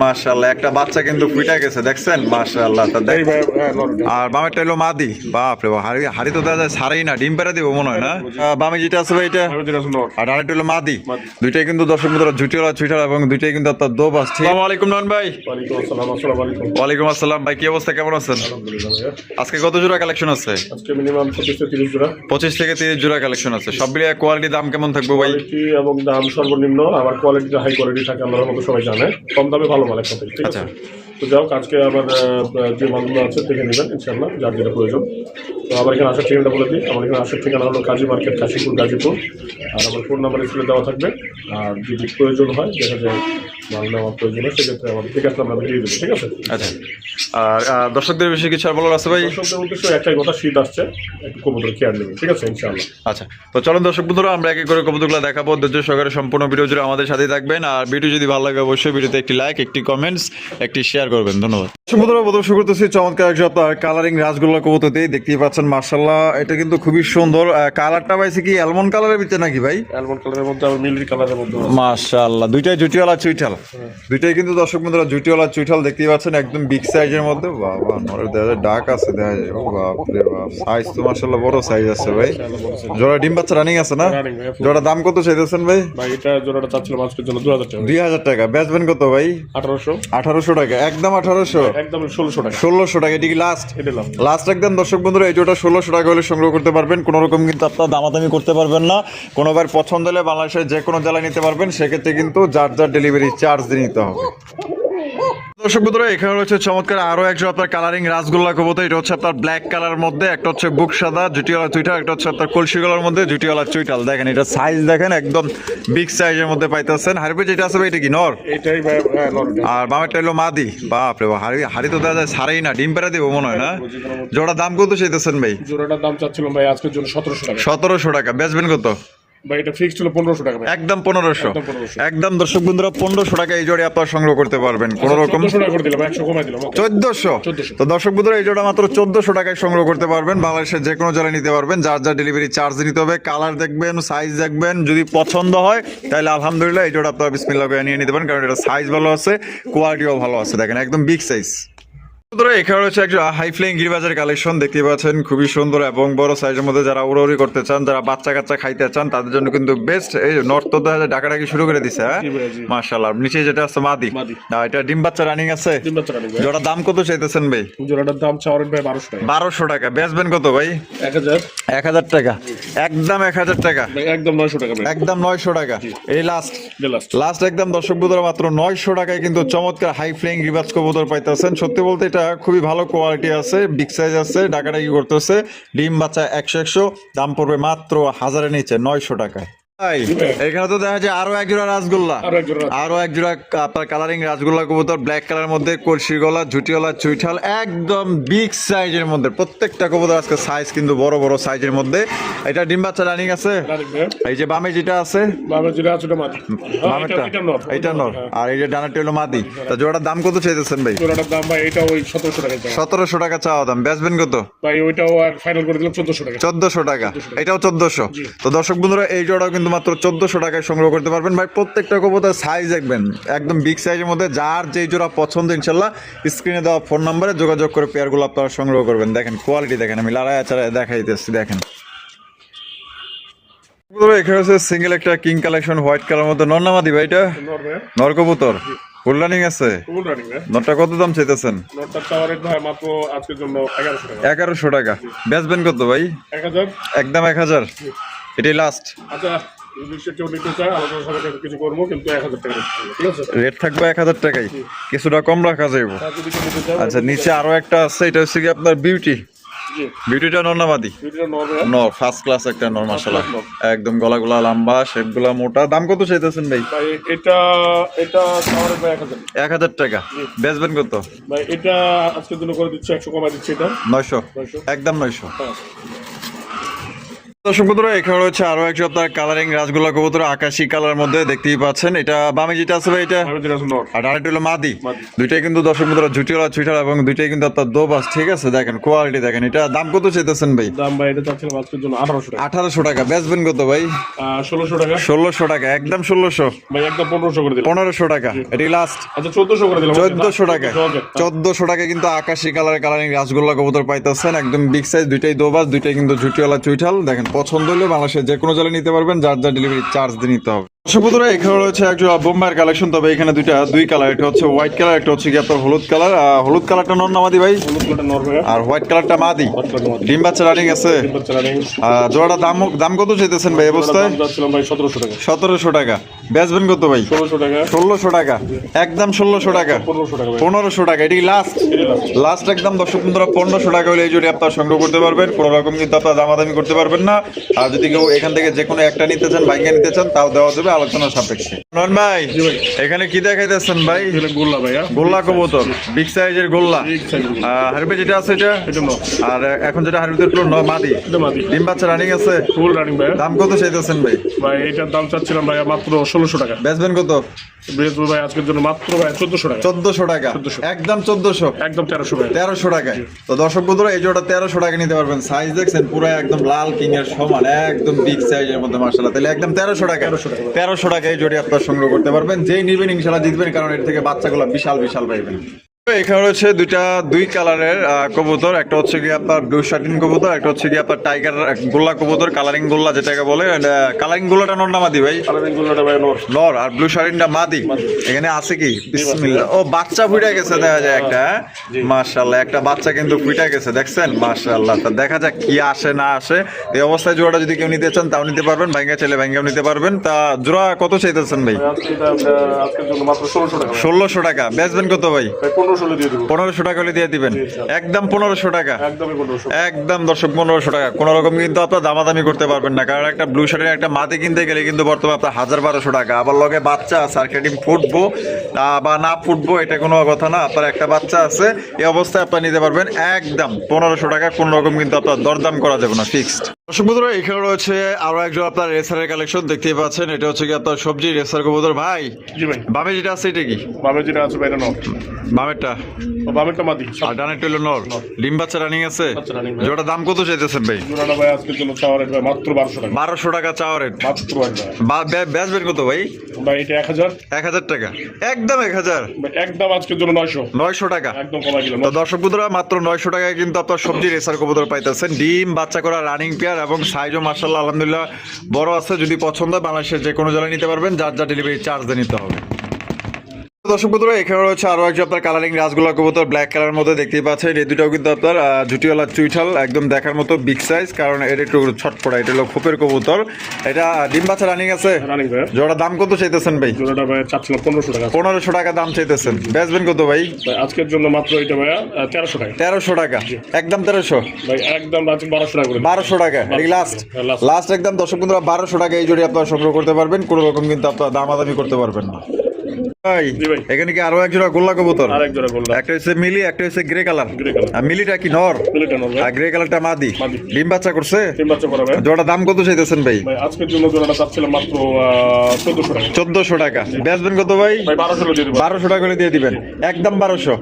মাশাআল্লাহ একটা বাচ্চা কিন্তু ফুইটা গেছে দেখছেন মাশাআল্লাহ। আর বামেরটা হলো মাদি। বাপ রে বাপ, হাড়ি তো দেখা যায় ছাড়েই না, ডিম পেড়া দিব মনে হয় না। বামে যেটা আছে ভাই এটা, আর আরেকটা হলো মাদি। দুইটাই কিন্তু দর্শক বন্ধুরা ঝুটিওয়ালা ছুইটাল এবং দুইটাই কিন্তু আপনার দোবাস। আসসালামু আলাইকুম নন ভাই। ওয়ালাইকুম আসসালাম ভাই, কি অবস্থা, কেমন আছেন? আজকে কত জোড়া কালেকশন আছে? আজকে মিনিমাম 25 থেকে 30 জোড়া। 25 থেকে 30 জোড়া কালেকশন আছে। সব মিলিয়ে কোয়ালিটি দাম কেমন থাকবে ভাই? কোয়ালিটি এবং দাম সর্বনিম্ন, আবার কোয়ালিটিটা হাই কোয়ালিটি থাকে, আমরা মতো সবাই জানে। কম দামে ভালো মাল একসাথে, ঠিক আছে? তো যাই হোক, আজকে আবার যে মালগুলো আছে দেখে নেবেন ইনশাআল্লাহ, যার যেটা প্রয়োজন। তো আমার এখানে আসার ঠিকানাটা বলে দিই। আমার এখানে আসার ঠিকানা হলো কাজী মার্কেট, কাশীপুর, গাজীপুর। আর আমার ফোন নাম্বার স্ক্রিনে দেওয়া থাকবে। আর যদি প্রয়োজন হয়, দেখা যায় মাল নেওয়ার প্রয়োজন হয়, সেক্ষেত্রে আমার ঠিক আছে, আমরা দিয়ে দেবো, ঠিক আছে? আচ্ছা, আর দর্শকদের বিষয়ে কিছু আর বলার আছে ভাই? দর্শকদের উদ্দেশ্যে একটাই কথা, শীত আসছে, একটু কবুতর কেয়ার নেবেন, ঠিক আছে ইনশাআল্লাহ। আচ্ছা, তো চলুন দর্শক বন্ধুরা, আমরা এক এক করে কবুতরগুলো দেখাবো। ধৈর্য সহকারে সম্পূর্ণ ভিডিও জুড়ে আমাদের সাথেই থাকবেন। আর ভিডিও যদি ভালো লাগে অবশ্যই ভিডিওতে একটি লাইক, একটি কমেন্টস, একটি শেয়ার করবেন। ধন্যবাদ। দর্শক বন্ধুরা, প্রথম শুরু করতেছি চমৎকার একজন আপনার কালারিং রাজগোল্লা কবুতর দিয়ে। দেখতেই পাচ্ছেন মাশাআল্লাহ, এটা কিন্তু খুবই সুন্দর। কালারটা পাইছে কি অ্যালমন্ড কালারের ভিতরে নাকি ভাই? অ্যালমন্ড কালারের মধ্যে আবার মিলিটারি কালারের মধ্যে। মাশাআল্লাহ, দুইটাই জুটিওয়ালা চুইঠাল। দুইটাই কিন্তু দর্শক বন্ধুরা জুটিওয়ালা চুইঠাল দেখতেই পাচ্ছেন, একদম বিগ সাইজের মধ্যে। বাবা, নরের দেখা যায় ডাক আছে, দেখা যায়। ও বাপ রে বাপ, সাইজ তো মাশাআল্লাহ বড় সাইজ আছে ভাই। জোড়া ডিম বাচ্চা রানিং আছে না? জোড়া দাম কত চাইতেছেন ভাই? ভাই এটা জোড়াটা চাচ্ছিলাম আজকের জন্য 2000 টাকা। 2000 টাকা। বেচবেন কত ভাই? 1800 টাকা। একদম 1800? একদম 1600 টাকা। 1600 টাকা। এটি কি লাস্ট? এটা লাস্ট একদম দর্শক বন্ধুরা, এই জোড়া 1600 টাকা হলে সংগ্রহ করতে পারবেন। কোনো রকম কিন্তু আপনার দামাদামি করতে পারবেন না। কোনোবার পছন্দ হলে বাংলাদেশের যে কোনো জেলায় নিতে পারবেন, সেক্ষেত্রে কিন্তু যার যার ডেলিভারি চার্জ দিয়ে নিতে হবে। দর্শক বন্ধুরা, এখানে রয়েছে চমৎকার আরো একজন আপনার কালারিং রাসগোল্লা কবুতর। এটা হচ্ছে আপনার ব্ল্যাক কালার মধ্যে, একটা হচ্ছে বুক সাদা জুটিওয়ালা চুইটাল, একটা হচ্ছে আপনার কলসি গলার মধ্যে জুটিওয়ালা চুইটাল। দেখেন এটা সাইজ দেখেন, একদম বিগ সাইজের মধ্যে পাইতেছেন। হারিপে যেটা আছে ভাই, এটা কি নর? এটাই ভাই নর। আর বামেরটা হলো মাদি। বাপ রে বাপ, হাড়ি তো দেখা যায় ছাড়েই না, ডিম পেড়া দিব মনে হয় না। জোড়া দাম কত চাইতেছেন ভাই? জোড়াটার দাম চাচ্ছিলাম ভাই আজকের জন্য 1700 টাকা। 1700 টাকা। বেচবেন কত? ভাই এটা ফিক্সড হলো 1500 টাকা ভাই। একদম 1500। একদম দর্শক বন্ধুরা 1500 টাকা এই জোড়া আপনারা সংগ্রহ করতে পারবেন। কোন রকম 1400 টাকা করে দিলাম, 100 কমাই দিলাম। 1400। তো দর্শক বন্ধুরা, এই জোড়া মাত্র 1400 টাকায় সংগ্রহ করতে পারবেন। বাংলাদেশের যে কোনো জেলায় নিতে পারবেন। যার যার ডেলিভারি চার্জ নিতে হবে। কালার দেখবেন, সাইজ দেখবেন, যদি পছন্দ হয় তাহলে আলহামদুলিল্লাহ এই জোড়া আপনারা বিসমিল্লাহ করে নিয়ে নিতে পারেন, কারণ এটা সাইজ ভালো আছে, কোয়ালিটিও ভালো আছে। দেখেন একদম বিগ সাইজ। এখানে হচ্ছে একটা হাই ফ্লাইং গিরিবাজের কালেকশন দেখতে পাচ্ছেন, খুবই সুন্দর এবং বড় সাইজের মধ্যে। যারা উড়াউড়ি করতে চান, যারা বাচ্চা কাচ্চা খাইতে চান, তাদের জন্য কিন্তু বেস্ট। এই নর্থ তো ডাকাডাকি শুরু করে দিছে। হ্যাঁ মাশাআল্লাহ। নিচে যেটা আছে মাদি, এটা ডিম বাচ্চা রানিং আছে। জোড়া দাম কত চাইতেছেন ভাই? জোড়াটার দাম চাওয়ারেন ভাই 1200 টাকা। 1200 টাকা। বেচবেন কত ভাই? 1000 টাকা। একদম 1000 টাকা। একদম 900 টাকা। একদম 900 টাকা। এই লাস্ট একদম দর্শক বন্ধুরা মাত্র 900 টাকায় কিন্তু চমৎকার হাই ফ্লাইং গিরিবাজ কবুতর পাইতেছেন। সত্যি বলতে এটা খুবই ভালো কোয়ালিটি আছে, বিগ সাইজ আছে, ডাকাডাকি করতেছে। ডিম বাচ্চা 100 দাম পড়বে মাত্র 1000-এর নিচে, 900 টাকায়। এখানে তো দেখা যায় আরো এক জোড়া রাসগোল্লা, আরো এক জোড়া আপনার কালারিং রাসগোল্লা কবুতর, ব্ল্যাক কালার মধ্যে, কলসি গলা, ঝুটিওয়ালা চুইঠাল, একদম বিগ সাইজের মধ্যে। প্রত্যেকটা কবুতর আজকে সাইজ কিন্তু বড় বড় সাইজের মধ্যে। এটা ডিম বাচ্চা রানিং আছে। এই যে বামে যেটা আছে, এটা নর, আর এই যে ডানাটা হলো মাদি। তা জোড়ার দাম কত চাইতেছেন ভাই? জোড়াটার দাম ভাই এটা ওই 1700 টাকা। 1700 টাকা চাওয়া দাম। বেচবেন কত ভাই? ওইটাও আর ফাইনাল করে দিলাম 1400 টাকা। 1400 টাকা। এটাও 1400। তো দর্শক বন্ধুরা, এই জোড়াও কিন্তু মাত্র 1400 টাকায় সংগ্রহ করতে পারবেন ভাই। প্রত্যেকটা কবুতর সাইজ দেখবেন একদম বিগ সাইজের মধ্যে। যার যেই জোড়া পছন্দ ইনশাল্লাহ স্ক্রিনে দেওয়া ফোন নাম্বারে যোগাযোগ করে পেয়ারগুলো আপনারা সংগ্রহ করবেন। দেখেন কোয়ালিটি দেখেন, আমি লাড়ায় চাড়ায় দেখাইতেছি। দেখেন এখানে হচ্ছে সিঙ্গেল একটা কিং কালেকশন, হোয়াইট কালার মধ্যে। নর না মাদি ভাই? এটা নর কবুতর, ফুল রানিং আছে। নরটা কত দাম চাইতেছেন? নরটা চাওয়ার রেট ভাই মাত্র আজকের জন্য 1100 টাকা। 1100 টাকা। বেচবেন কত ভাই? 1000। একদম 1000। এটাই লাস্ট। আচ্ছা, রেট থাকবে 1000 টাকাই, কিছুটা কম রাখা যাইব। আচ্ছা, নিচে আরো একটা আছে, এটা হচ্ছে কি আপনার বিউটিটা নর না মাদি? নর, ফার্স্ট ক্লাস একটা নর মাশাআল্লাহ। একদম গলাগুলা লম্বা, শেপগুলা মোটা। দাম কত চাইতেছেন ভাই? এটা 1000 টাকা। বেচবেন কত ভাই? এটা আজকের জন্য করে দিচ্ছি 100 কমাই দিচ্ছি। এটা 900। একদম 900। দর্শক বন্ধুরা এখানে রয়েছে আরো একটি আপনার কালারিং রাজগোল্লা কবুতর আকাশি কালার মধ্যে দেখতেই পাচ্ছেন। এটা বামে যেটা আছে ভাই এটা, আর আরেকটা হলো মাদি। দুইটাই কিন্তু দর্শক বন্ধুরা ঝুটিওয়ালা ছুইটালা এবং দুইটাই কিন্তু আপনার দোবাস। ঠিক আছে, দেখেন কোয়ালিটি দেখেন। এটা দাম কত চাইতেছেন ভাই? দাম ভাই এটা চাচ্ছিলাম আজকের জন্য 1800 টাকা। 1800 টাকা। বেচবেন কত ভাই? 1600 টাকা। 1600 টাকা, একদম 1600 ভাই একদম 1500 করে দিলাম। 1500 টাকা এটি লাস্ট। আচ্ছা 1400 করে দিলাম। 1400 টাকা। 1400 টাকা কিন্তু আকাশি কালারের কালারিং রাজগোল্লা কবুতর পাইতেছেন, একদম বিগ সাইজ। দুইটাই দোবাস, দুইটাই কিন্তু ঝুটিওয়ালা চুইঠাল। দেখেন পছন্দ হলে বাংলাদেশের যে কোনো জায়গায় নিতে পারবেন, যার যা ডেলিভারি চার্জ দিয়ে নিতে হবে। দর্শক বন্ধুরা এখানে রয়েছে একজন বোম্বাইয়ের কালেকশন, তবে এখানে দুই কালার, একটা হচ্ছে হোয়াইট কালার, একটা হচ্ছে কি আপনার হলুদ কালার। হলুদ কালারটা নর না মাদি ভাই? আর হোয়াইট কালারটা মাদি। ডিম বাচ্চা রানিং আছে। জোড়াটা দাম কত চাইতেছেন ভাই অবস্থায়? 1700 টাকা। বেচবেন কত ভাই? 1600 টাকা। একদম 1600 টাকা। 1500 টাকা। এটি লাস্ট একদম। দর্শক বন্ধুরা 1500 টাকা হলে এই জোড়ি আপনার সংগ্রহ করতে পারবেন, কোনো রকম কিন্তু আপনার দামাদামি করতে পারবেন না। আর যদি কেউ এখান থেকে যে কোনো একটা নিতে চান, বাইকে নিতে চান, তাও দেওয়া যাবে আলোচনার সাপেক্ষে। নন ভাই এখানে কি দেখাইতেছেন ভাই? গোল্লা ভাইয়া, গোল্লা কবুতর, বিগ সাইজের গোল্লা। হারবে যেটা আছে এটা, আর এখন যেটা হারবে মাদি। ডিম বাচ্চা রানিং আছে। ফুল রানিং ভাইয়া। দাম কত চাইতেছেন ভাই? ভাই এটার দাম চাচ্ছিলাম ভাইয়া মাত্র 1600 টাকা। বেচবেন কত? বেচবো ভাই আজকের জন্য মাত্র ভাই 1400 টাকা। 1400 টাকা। একদম 1400। একদম 1300 ভাই। 1300 টাকায়। তো দর্শক বন্ধুরা এই জোড়া 1300 টাকা নিতে পারবেন। সাইজ দেখছেন পুরো একদম লাল কিং এর সমান, একদম বিগ সাইজের মধ্যে মাশাআল্লাহ। তাহলে একদম 1300 টাকা। 1300 টাকা এই জোড়ি আপনার সংগ্রহ করতে পারবেন। যেই নিবেন ইনশাআল্লাহ জিতবেন, কারণ এর থেকে বাচ্চাগুলো বিশাল পাইবেন। এখানে রয়েছে দুই কালারের কবুতর, একটা হচ্ছে কি আপনার ব্লু শার্টিন কবুতর, একটা হচ্ছে কি আপনার টাইগার গোল্লা কবুতর, কালারিং গোল্লা যেটাকে বলে। কালারিং গোল্লাটা নর না মাদি ভাই? কালারিং গোল্লাটা ভাই নর, আর ব্লু শার্টিনটা মাদি। এখানে আছে কি বিসমিল্লাহ, ও বাচ্চা ফুটে গেছে দেখা যায় একটা। মাশাআল্লাহ একটা বাচ্চা কিন্তু ফুটে গেছে, দেখছেন? মাশাআল্লাহ। তা দেখা যাক কি আসে না আসে। এই অবস্থায় জোড়াটা যদি কেউ নিতে চান তাও নিতে পারবেন, ভাঙ্গা চাইলে ভাঙ্গাও নিতে পারবেন। তা জোড়া কত চাইতেছেন ভাই? আজকের জন্য মাত্র 1600 টাকা। 1600 টাকা। বেচবেন কত ভাই? 1500 টাকা হলে দিয়ে দিবেন। একদম 1500 টাকা। একদম দর্শক 1500 টাকা। কোন রকম কিন্তু আপনার দামাদামি করতে পারবেন না, কারণ একটা ব্লু শার্টের একটা মাটি কিনতে গেলে কিন্তু বর্তমানে আপনার 1200 টাকা। আবার লগে বাচ্চা আছে, আর ডিম ফুটবো বা না ফুটবো এটা কোনো কথা না। আপনার একটা বাচ্চা আছে, এই অবস্থায় আপনার নিতে পারবেন একদম 1500 টাকা। কোন রকম কিন্তু আপনার দরদাম করা যাবে না, ফিক্সড। দর্শক বন্ধুরা এখানে রয়েছে আরো একজন আপনার রেসারের কালেকশন, দেখতেই পাচ্ছেন। এটা হচ্ছে কি আপনার সবজি রেসার কবুতর ভাই। জি ভাই। বামে যেটা আছে এটা কি? বামে যেটা আছে ভাই এটা নর। বামেরটা মাদি। আর ডানেরটা হলো নর। ডিম বাচ্চা রানিং আছে। জোড়া দাম কত চাইতেছেন ভাই? জোড়াটা ভাই আজকের জন্য চাওয়া রেট ভাই মাত্র 1200 টাকা। 1200 টাকা চাওয়া রেট মাত্র। বেচবেন কত ভাই? ভাই এটা 1000। 1000 টাকা। একদম 1000। একদম আজকের জন্য 900 টাকা। একদম কমাই দিলাম। তো দর্শক বন্ধুরা মাত্র 900 টাকায় কিন্তু আপনার সবজি রেসার কবুতর পাইতেছেন। ডিম বাচ্চা করা রানিং পেয়ার এবং সাইজও মাশাআল্লাহ আলহামদুলিল্লাহ বড় আছে। যদি পছন্দ হয় বাংলাদেশের যে কোনো জায়গায় নিতে পারবেন, যার যা ডেলিভারি চার্জ দিয়ে নিতে হবে। দর্শক বন্ধুরা এখানে রয়েছে আরো একজন আপনার কালারিং রাজগোল্লা কবুতর, ব্ল্যাক কালার মধ্যে দেখতেই পাচ্ছেন। এই দুটাও কিন্তু আপনার ঝুটিওয়ালা চুইঠাল, একদম দেখার মতো বিগ সাইজ, কারণ এটা একটু ছটপটা। এটা হলো খোপের কবুতর। এটা ডিম বাচ্চা রানিং আছে। জোড়া দাম কত চাইতেছেন ভাই? জোড়াটা ভাই চাচ্ছিলাম 1500 টাকা। 1500 টাকা দাম চাইতেছেন। বেচবেন কত ভাই? আজকের জন্য মাত্র এটা ভাই 1300 টাকা। 1300 টাকা। একদম 1300 ভাই। একদম 1200 টাকা করে। 1200 টাকা। এই লাস্ট একদম দর্শক বন্ধুরা 1200 টাকা এই জোড়ি আপনারা সংগ্রহ করতে পারবেন, কোনো রকম কিন্তু আপনারা দামাদামি করতে পারবেন না। এখানে কি আরো এক জোড়া গোল্লা কবুতর? একটা হচ্ছে মিলি, একটা হচ্ছে গ্রে কালার। আর মিলিটা কি নর? আর গ্রে কালারটা মাদি। ডিম বাচ্চা করছে। জোড়া দাম কত চাইতেছেন ভাই? আজকের জন্য জোড়াটা চাচ্ছিলাম মাত্র 1400 টাকা। 1400 টাকা। বেচবেন কত ভাই? 1200 টাকা করে দিয়ে দিবেন। একদম 1200।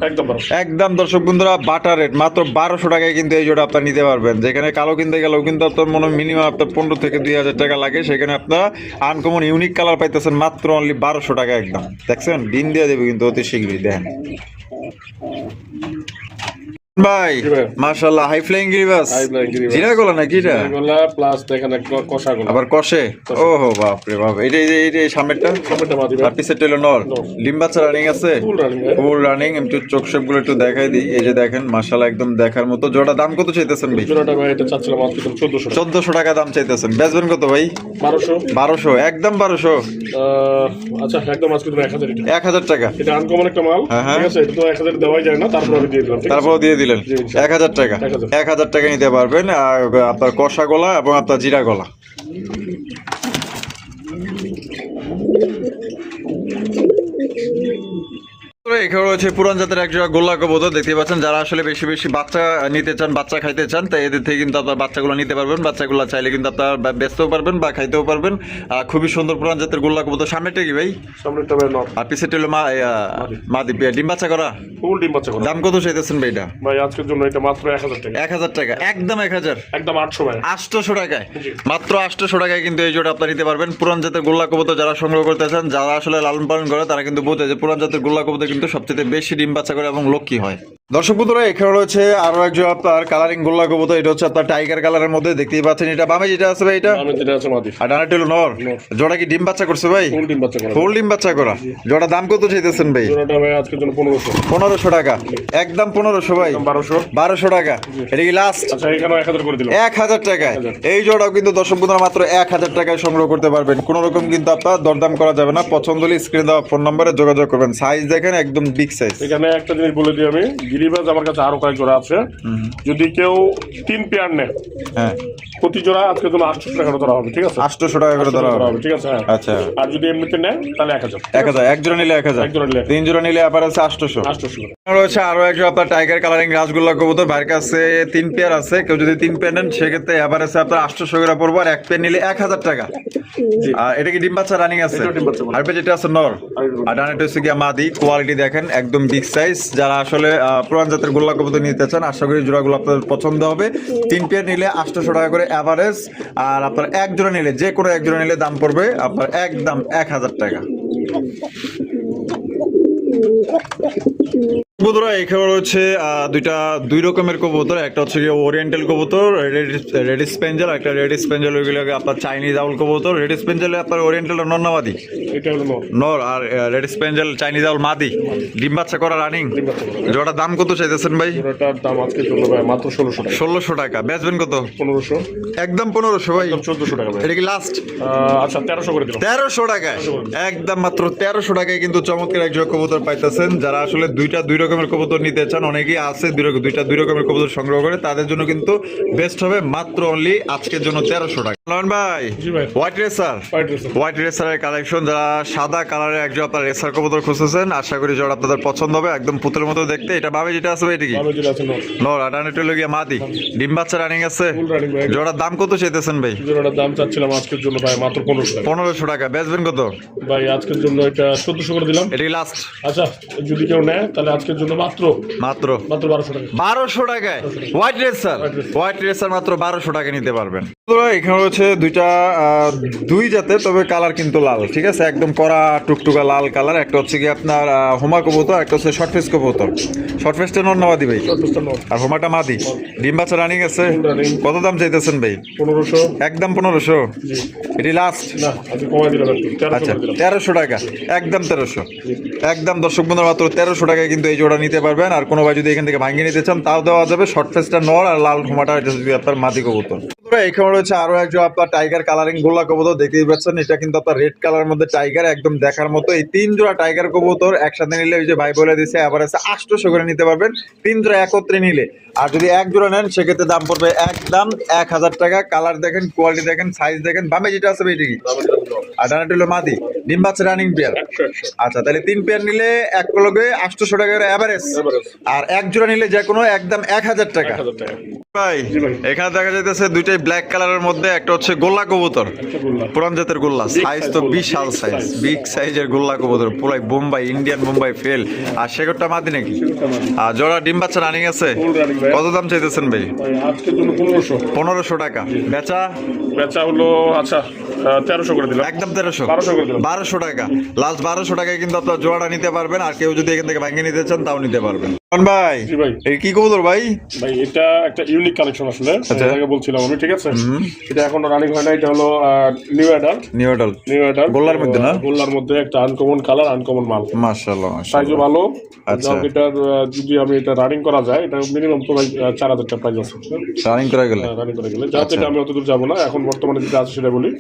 একদম দর্শক বন্ধুরা বাটার রেট মাত্র 1200 টাকায় কিন্তু এই জোড়া আপনারা নিতে পারবেন। যেখানে কালো কিনতে গেলেও কিন্তু আপনার মনে মিনিমাম আপনার 15 থেকে 2000 টাকা লাগে, সেখানে আপনারা আনকমন ইউনিক কালার পাইতেছেন মাত্র অনলি 1200 টাকা। একদম দেখছেন, দিন দিয়ে দেবে কিন্তু অতি শীঘ্রই। দেখেন ভাই মাশাআল্লাহ, হাই ফ্লাইং গিরিবাস। জিরা গলা নাকি এটা? গলা প্লাস দেখেন কষা গলা। আবার কষে। ওহো বাপ রে বাপ। এটা সামনেরটা মাদি, আর পিছেরটা হলো নর। ডিম বাচ্চা রানিং আছে। Full running. একটু চোখ শেপগুলো একটু দেখাই দিই। এই যে দেখেন মাশাআল্লাহ একদম দেখার মতো। জোড়া দাম কত চাইতেছেন ভাই? জোড়াটা ভাই এটা চাচ্ছিলাম মাত্র 1400 টাকা। 1400 টাকা দাম চাইতেছেন। বেচবেন কত ভাই? 1200। একদম 1200। আচ্ছা একদম আজকে তুমি 1000 টাকা। এটা আনকমন একটা মাল, ঠিক আছে? এটা তো 1000 দেওয়াই যায় না, তারপর আমি দিয়ে দিলাম। তারপর দিয়ে দিলেন 1000 টাকা। 1000 টাকা নিতে পারবেন। আর আপনার কষা গলা এবং আপনার জিরা গলা। এখানে রয়েছে পুরান জাতের এক জোড়া গোল্লা কবুতর দেখতে পাচ্ছেন, যারা আসলে বেশি বেশি বাচ্চা নিতে চান, বাচ্চা খাইতে চান, তাই এদের থেকে কিন্তু আপনার বাচ্চাগুলো নিতে পারবেন। বাচ্চাগুলো চাইলে কিন্তু আপনার বেচতেও পারবেন বা খাইতেও পারবেন। খুবই সুন্দর পুরান জাতের গোল্লা কবুতর। সামনেটা কি ভাই? সামনেটা ভাই নর, আর পিছেরটা হলো মাদি ডিম বাচ্চা করা। ফুল ডিম বাচ্চা করা। দাম কত চাইতেছেন ভাই এটা? ভাই আজকের জন্য এটা মাত্র 1000 টাকা। 1000 টাকা, একদম 1000, একদম 800 ভাই, 800 টাকায়, মাত্র 800 টাকায় কিন্তু এই জোড়া আপনারা নিতে পারবেন। পুরান জাতের গোল্লা কবুতর যারা সংগ্রহ করতে চান, যারা আসলে লালন পালন করে, তারা কিন্তু বোঝে যে পুরান জাতের গোল্লা কবুতর কিন্তু সবচেয়ে বেশি ডিম বাচ্চা করে এবং লক্ষ্মী হয়। দর্শক বন্ধুরা, এখানে রয়েছে আরো একজন আপনার কালারিং গোল্লা কবুতর। এটা হচ্ছে আপনার টাইগার কালারের মধ্যে দেখতেই পাচ্ছেন। এটা বামে যেটা আছে ভাই, এটা আমি যেটা আছে মাদি, আর ডানাটা হলো নর। জোড়া কি ডিম বাচ্চা করছে ভাই? ফুল ডিম বাচ্চা করা। ফুল ডিম বাচ্চা করা। জোড়া দাম কত চাইতেছেন ভাই? জোড়াটা ভাই আজকের জন্য 1500। 1500 টাকা, একদম 1500 ভাই। 1200। 1200 টাকা, এটা কি লাস্ট? আচ্ছা এখানে 1000 করে দিলাম। 1000 টাকায় এই জোড়াও কিন্তু দর্শক বন্ধুরা মাত্র 1000 টাকায় সংগ্রহ করতে পারবেন। কোনো রকম কিন্তু আপনার দরদাম করা যাবে না। পছন্দ হলে স্ক্রিনে দেওয়া ফোন নম্বরে যোগাযোগ করবেন। সাইজ দেখেন একদম বিগ সাইজ। এখানে একটা জিনিস বলে দিই আমি, গিরিবাজ আমার কাছে আরো কয়েক জোড়া আছে। যদি কেউ 3 পেয়ার নেয়, হ্যাঁ, প্রতি জোড়া আজকের জন্য 800 টাকা করে ধরা হবে, ঠিক আছে? 800 টাকা করে ধরা হবে, ঠিক আছে, হ্যাঁ। আচ্ছা। আর যদি এমনিতে নেয় তাহলে 1000। 1000, এক জোড়া নিলে 1000, এক জোড়া নিলে 3 জোড়া নিলে আবার আছে 800। 800 করে। রয়েছে আরো একজন আপনার টাইগার কালারিং রাসগোল্লা কবুতর। ভাইয়ের কাছে 3 পেয়ার আছে। কেউ যদি 3 পেয়ার নেন সেক্ষেত্রে এবার আছে আপনার 800 করে পড়বো, আর 1 পেয়ার নিলে 1000 টাকা। আর এটা কি ডিম বাচ্চা রানিং আছে? এটাও ডিম বাচ্চা। আর যেটা আছে নর, আর ডানেটা হচ্ছে গিয়া মাদি। কোয়ালিটি দেখেন একদম বিগ সাইজ। যারা আসলে পুরান জাতের গোল্লা কবুতর নিতে চান, আশা করি জোড়াগুলো আপনাদের পছন্দ হবে। 3 পেয়ার নিলে 800 টাকা করে এভারেজ, আর আপনার এক জোড়া নিলে, যে কোনো এক জোড়া নিলে দাম পড়বে আপনার একদম 1000 টাকা। কবুতর এখানে রয়েছে দুই রকমের কবুতর। একটা হচ্ছে গিয়ে ওরিয়েন্টাল কবুতর, রেড স্পেঞ্জেল, একটা রেড স্পেঞ্জেল। ওইগুলো আপনার চাইনিজ আউল কবুতর। রেড স্পেঞ্জেলে আপনার ওরিয়েন্টাল নর না মাদি? এটা হলো নর। নর। আর রেড স্পেঞ্জেল চাইনিজ আউল মাদি, ডিম বাচ্চা করা রানিং। জোড়ার দাম কত চাইতেছেন ভাই? জোড়াটার দাম আজকের জন্য ভাই মাত্র 1600 টাকা। 1600 টাকা, বেচবেন কত? 1500। একদম 1500 ভাই, একদম 1400 টাকা ভাই। এটা কি লাস্ট? আচ্ছা 1300 করে দিলাম। 1300 টাকায়, একদম মাত্র 1300 টাকায় কিন্তু চমৎকার এক জোড়া কবুতর পাইতেছেন। যারা আসলে দুই রকমের কবুতর নিতে চান, অনেকেই আছে দুই রকমের কবুতর সংগ্রহ করে, তাদের জন্য কিন্তু বেস্ট হবে মাত্র অনলি আজকের জন্য 1300 টাকা। নয়ন ভাই, জি ভাই। হোয়াইট রেসার, হোয়াইট রেসারের কালেকশন। যারা সাদা কালারের একজন আপনার রেসার কবুতর খুঁজতেছেন, আশা করি জোড়া আপনাদের পছন্দ হবে। একদম পুতুলের মতো দেখতে। এটা ভাবে যেটা আছে এটা কি? আমি যেটা আছে নর। নর। আর ডানেটা হলো গিয়া মাদি, ডিম বাচ্চা রানিং আছে। ফুল রানিং ভাই। জোড়ার দাম কত চাইতেছেন ভাই? জোড়াটার দাম চাচ্ছিলাম আজকের জন্য ভাই মাত্র 1500 টাকা। 1500 টাকা, বেচবেন কত? ভাই আজকের জন্য এটা 1400 করে দিলাম। এটাই লাস্ট? আচ্ছা যদি কেউ নেয় তাহলে আজকের জন্য মাত্র 1200 টাকা। 1200 টাকায় হোয়াইট রেসার মাত্র 1200 টাকা নিতে পারবেন। এখানে হচ্ছে দুই জাতের, তবে কালার কিন্তু লাল, ঠিক আছে, একদম কড়া টুকটুকা লাল কালার। একটা হচ্ছে কি আপনার হোমা কবুতর, একটা হচ্ছে শর্ট ফেস কবুতর। শর্ট ফেসটা নর না মাদি ভাই? আর হোমাটা মাদি, ডিম বাচ্চা রানিং আছে। কত দাম চাইতেছেন ভাই? 1500। একদম 1500, এটি লাস্ট? না আজকে কমাই দিলাম একটু, 1300 আচ্ছা, করে দিলাম। 1300 টাকা, একদম 1300, একদম দর্শক বন্ধুরা মাত্র 1300 টাকায় কিন্তু এই জোড়া নিতে পারবেন। আর কোনো ভাই যদি এখান থেকে ভাঙিয়ে নিতে চান তাও দেওয়া যাবে। শর্ট ফেসটা নর আর লাল হোমাটা এটা যদি আপনার মাদি কবুতর। এখানে রয়েছে আরো একজন আপনার টাইগার কালারিং গোল্লা কবুতর দেখতেই পাচ্ছেন। এটা কিন্তু আপনার রেড কালার মধ্যে টাইগার, একদম দেখার মতো। এই 3 জোড়া টাইগার কবুতর একসাথে নিলে, ওই যে ভাই বলে দিচ্ছে, আবার আছে 800 করে নিতে পারবেন 3 জোড়া একত্রে নিলে। আর যদি এক জোড়া নেন সেক্ষেত্রে দাম পড়বে একদম 1000 টাকা। কালার দেখেন, কোয়ালিটি দেখেন, সাইজ দেখেন। বামে যেটা আছে এটা কি? আর ডানাটা হলো মাদি, ডিম বাচ্চা রানিং পেয়ার। আচ্ছা, তাহলে 3 পেয়ার নিলে এক লগে 800 টাকা এভারেজ। আর এক জোড়া নিলে যে কোনো একদম 1000 টাকা। ভাই এখানে দেখা যাইতেছে দুইটাই ব্ল্যাক কালারের মধ্যে। একটা হচ্ছে গোল্লা কবুতর, পুরান জাতের গোল্লা, সাইজ তো বিশাল সাইজ, বিগ সাইজের গোল্লা কবুতর, পুরাই বোম্বাই, ইন্ডিয়ান বোম্বাই ফেল। আর শেকড়টা মাদি নাকি? আর জোড়া ডিম বাচ্চা রানিং আছে। কত দাম চাইতেছেন ভাই? আজকের জন্য 1500। 1500 টাকা, বেচা হলো আচ্ছা 1300 করে দিলাম। একদম 1300, 1200 করে দিলাম। 1200 টাকা লাস্ট। 1200 টাকায় কিন্তু আপনার জোড়াটা নিতে পারবেন। আর কেউ যদি এখান থেকে ভাঙিয়ে নিতে চান তাও নিতে পারবেন। ভাই জি ভাই, এই কি কবুতর ভাই? ভাই এটা একটা ইউনিক কালেকশন আসলে, এটাকে বলছিলাম আমি, ঠিক আছে? এটা এখনো রানিং হয় না। এটা হলো নিউ অ্যাডাল্ট গোল্লার মধ্যে না? গোল্লার মধ্যে একটা আনকমন কালার, আনকমন মাল, মাশাআল্লাহ, সাইজও ভালো। আচ্ছা, এটার যদি আমি এটা রানিং করা যায়, এটা মিনিমাম তো ভাই 4000 টাকা প্রাইস আছে রানিং করা গেলে। রানিং করা গেলে যাতে আমি অতদূর যাবো না। এখন বর্তমানে যেটা আছে সেটা বলি,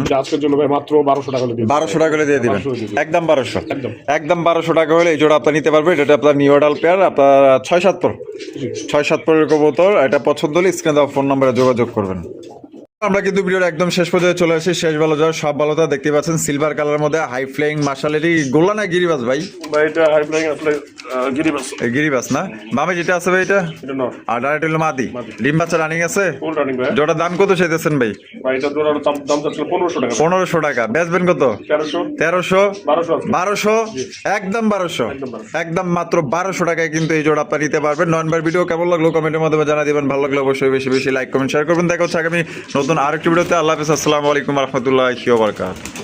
যে আজকের জন্য ভাই মাত্র 1200 টাকা করে দিই। 1200 টাকা করে দিয়ে দিবেন, 1200 দিয়ে দিবেন। একদম 1200, একদম। একদম 1200 টাকা হলে এই জোড়া আপনি নিতে পারবেন। এটা আপনার নিউ অ্যাডাল্ট পেয়ার, আপনার 6-7 পর 6-7 পরের কবুতর। এটা পছন্দ হলে স্ক্রিনে দেওয়া ফোন নম্বরে যোগাযোগ করবেন। আমরা কিন্তু ভিডিওর একদম শেষ পর্যায়ে চলে আসি, শেষ ভালো যাওয়ার সব ভালোটা দেখতে পাচ্ছেন সিলভার কালারের মধ্যে হাই ফ্লাইং মাশালেরই গোলা না গিরিবাস ভাই? ভাই এটা হাই ফ্লাইং আসলে গিরিবাস। গিরিবাস না বামে যেটা আছে ভাই এটা, এটা নর আর ডাইরেক্ট হলো মাদি। ডিম বাচ্চা রানিং আছে, ফুল রানিং ভাই। জোড়া দাম কত চাইতেছেন ভাই? ভাই এটা জোড়ার দাম চাচ্ছিল 1500 টাকা। 1500 টাকা। বেচবেন কত? 1300 1300 1200 আছে। 1200 একদম 1200 একদম মাত্র 1200 টাকায় কিন্তু এই জোড়া আপনারা নিতে পারবেন। 9 ভিডিও কেমন লাগলো কমেন্টের মাধ্যমে জানা দিবেন। ভালো লাগলে অবশ্যই বেশি বেশি লাইক কমেন্ট শেয়ার করবেন। দেখা হচ্ছে আগামী নতুন আরেকটি ভিডিওতে। আল্লাহ হাফেজ, আসসালামু আলাইকুম রহমতুল্লাহি ওয়া বারাকাতুহু।